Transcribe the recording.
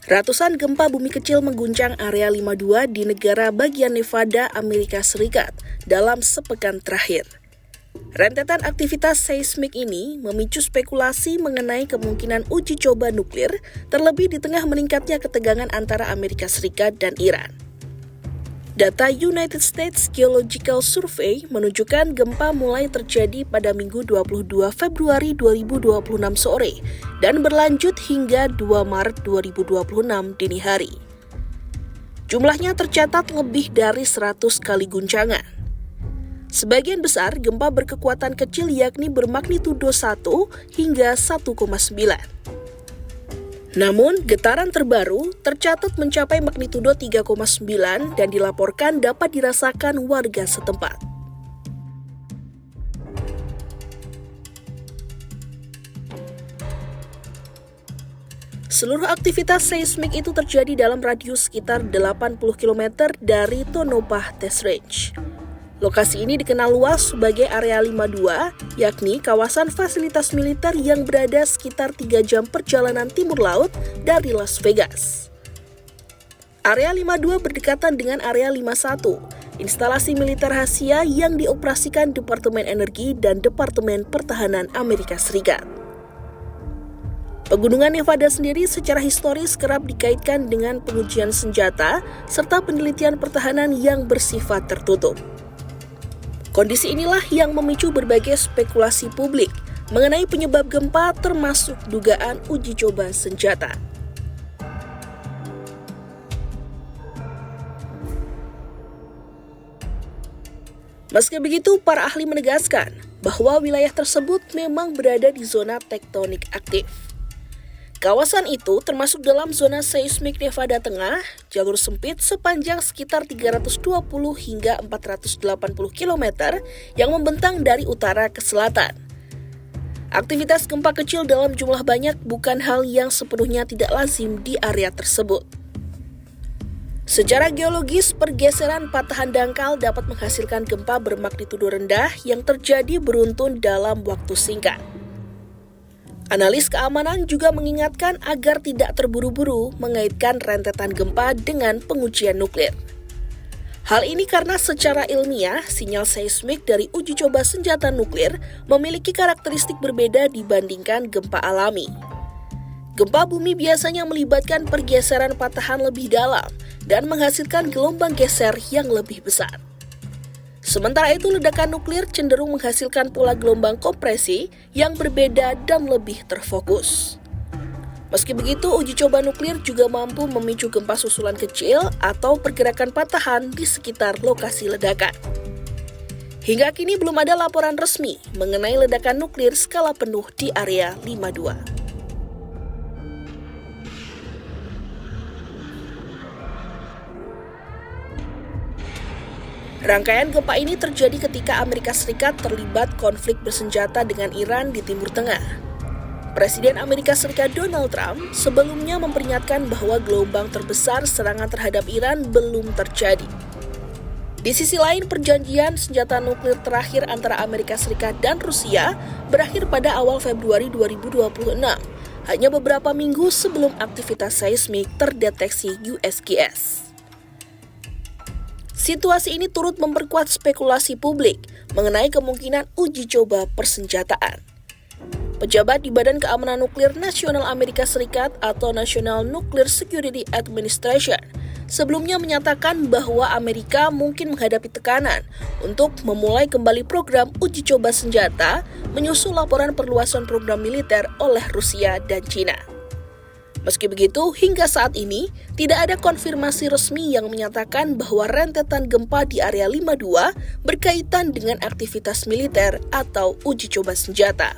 Ratusan gempa bumi kecil mengguncang area 52 di negara bagian Nevada, Amerika Serikat dalam sepekan terakhir. Rentetan aktivitas seismik ini memicu spekulasi mengenai kemungkinan uji coba nuklir, terlebih di tengah meningkatnya ketegangan antara Amerika Serikat dan Iran. Data United States Geological Survey menunjukkan gempa mulai terjadi pada Minggu 22 Februari 2026 sore dan berlanjut hingga 2 Maret 2026 dini hari. Jumlahnya tercatat lebih dari 100 kali guncangan. Sebagian besar gempa berkekuatan kecil yakni bermagnitudo 1 hingga 1,9. Namun, getaran terbaru tercatat mencapai magnitudo 3,9 dan dilaporkan dapat dirasakan warga setempat. Seluruh aktivitas seismik itu terjadi dalam radius sekitar 80 km dari Tonopah Test Range. Lokasi ini dikenal luas sebagai Area 52, yakni kawasan fasilitas militer yang berada sekitar 3 jam perjalanan timur laut dari Las Vegas. Area 52 berdekatan dengan Area 51, instalasi militer rahasia yang dioperasikan Departemen Energi dan Departemen Pertahanan Amerika Serikat. Pegunungan Nevada sendiri secara historis kerap dikaitkan dengan pengujian senjata serta penelitian pertahanan yang bersifat tertutup. Kondisi inilah yang memicu berbagai spekulasi publik mengenai penyebab gempa termasuk dugaan uji coba senjata. Meski begitu, para ahli menegaskan bahwa wilayah tersebut memang berada di zona tektonik aktif. Kawasan itu termasuk dalam zona seismik Nevada Tengah, jalur sempit sepanjang sekitar 320 hingga 480 km yang membentang dari utara ke selatan. Aktivitas gempa kecil dalam jumlah banyak bukan hal yang sepenuhnya tidak lazim di area tersebut. Secara geologis, pergeseran patahan dangkal dapat menghasilkan gempa bermagnitudo rendah yang terjadi beruntun dalam waktu singkat. Analis keamanan juga mengingatkan agar tidak terburu-buru mengaitkan rentetan gempa dengan pengujian nuklir. Hal ini karena secara ilmiah, sinyal seismik dari uji coba senjata nuklir memiliki karakteristik berbeda dibandingkan gempa alami. Gempa bumi biasanya melibatkan pergeseran patahan lebih dalam dan menghasilkan gelombang geser yang lebih besar. Sementara itu, ledakan nuklir cenderung menghasilkan pola gelombang kompresi yang berbeda dan lebih terfokus. Meski begitu, uji coba nuklir juga mampu memicu gempa susulan kecil atau pergerakan patahan di sekitar lokasi ledakan. Hingga kini belum ada laporan resmi mengenai ledakan nuklir skala penuh di Area 52. Rangkaian gempa ini terjadi ketika Amerika Serikat terlibat konflik bersenjata dengan Iran di Timur Tengah. Presiden Amerika Serikat Donald Trump sebelumnya memperingatkan bahwa gelombang terbesar serangan terhadap Iran belum terjadi. Di sisi lain, perjanjian senjata nuklir terakhir antara Amerika Serikat dan Rusia berakhir pada awal Februari 2026, hanya beberapa minggu sebelum aktivitas seismik terdeteksi USGS. Situasi ini turut memperkuat spekulasi publik mengenai kemungkinan uji coba persenjataan. Pejabat di Badan Keamanan Nuklir Nasional Amerika Serikat atau National Nuclear Security Administration sebelumnya menyatakan bahwa Amerika mungkin menghadapi tekanan untuk memulai kembali program uji coba senjata menyusul laporan perluasan program militer oleh Rusia dan China. Meski begitu, hingga saat ini tidak ada konfirmasi resmi yang menyatakan bahwa rentetan gempa di Area 52 berkaitan dengan aktivitas militer atau uji coba senjata.